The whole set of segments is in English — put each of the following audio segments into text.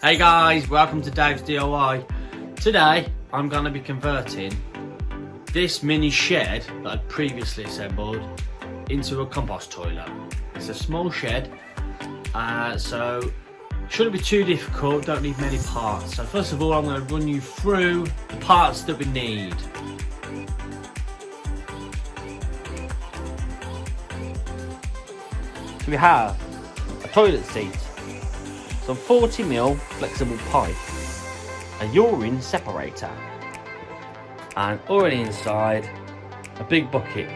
Hey guys, welcome to Dave's DIY. Today I'm going to be converting this mini shed that I previously assembled into a compost toilet. It's a small shed, so shouldn't be too difficult, don't need many parts. So first of all I'm going to run you through the parts that we need. So we have a toilet seat, some 40mm flexible pipe, a urine separator, and already inside a big bucket.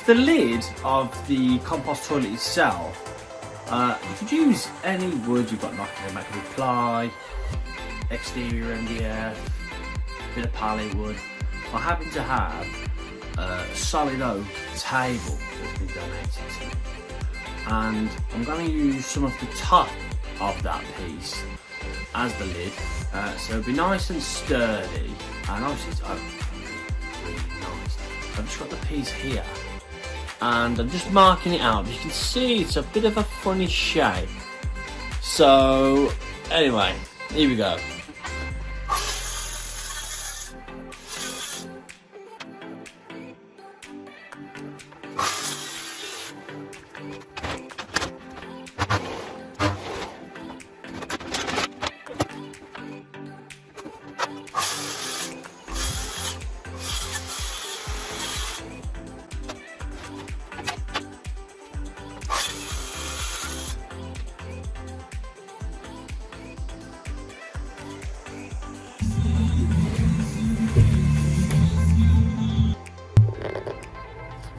The lid of the compost toilet itself, you could use any wood you've got, like a ply, exterior MDF, bit of pallet wood. I happen to have a solid oak table that's been donated to me, and I'm going to use some of the top of that piece as the lid, so it'll be nice and sturdy, and obviously it's really nice. I've just got the piece here, and I'm just marking it out. You can see it's a bit of a funny shape. So anyway, here we go.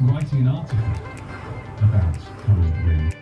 Writing an article about cold wind.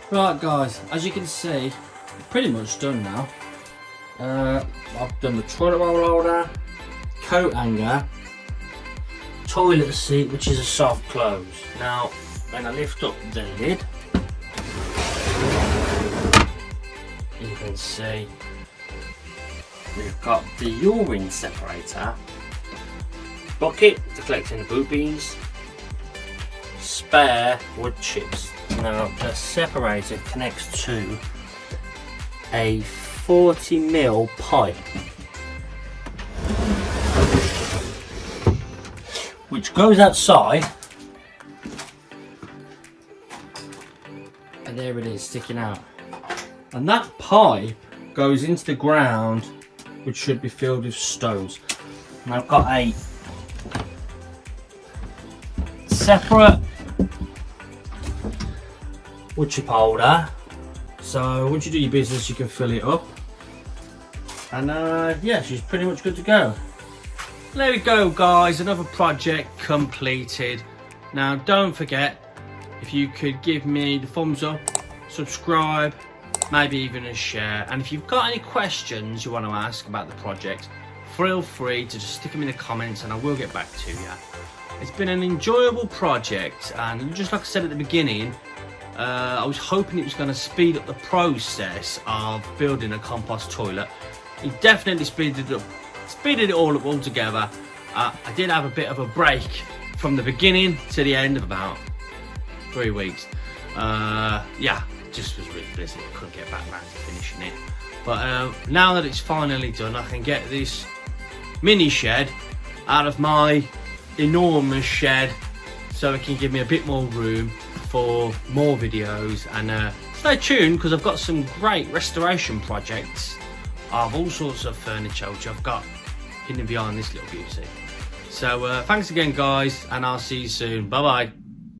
Right guys, as you can see, pretty much done now. I've done the toilet roll holder, coat hanger, toilet seat, which is a soft close. Now, when I lift up the lid, you can see we've got the urine separator, bucket for collecting the boot beans, spare wood chips. Now the separator connects to a 40mm pipe. which goes outside, and there it is sticking out, and that pipe goes into the ground, which should be filled with stones. And I've got a separate wood chip holder, so once you do your business you can fill it up, and yeah, she's pretty much good to go. There we go guys, another project completed. Now don't forget, if you could give me the thumbs up, subscribe, maybe even a share, and if you've got any questions you want to ask about the project, feel free to just stick them in the comments and I will get back to you. It's been an enjoyable project, and just like I said at the beginning, I was hoping it was going to speed up the process of building a compost toilet. It definitely speeded it all up altogether. I did have a bit of a break from the beginning to the end of about 3 weeks. Yeah, just was really busy, couldn't get back around to finishing it. But now that it's finally done, I can get this mini shed out of my enormous shed, so it can give me a bit more room for more videos. And stay tuned, because I've got some great restoration projects of all sorts of furniture which I've got hidden behind this little beauty. So thanks again guys, and I'll see you soon. Bye bye.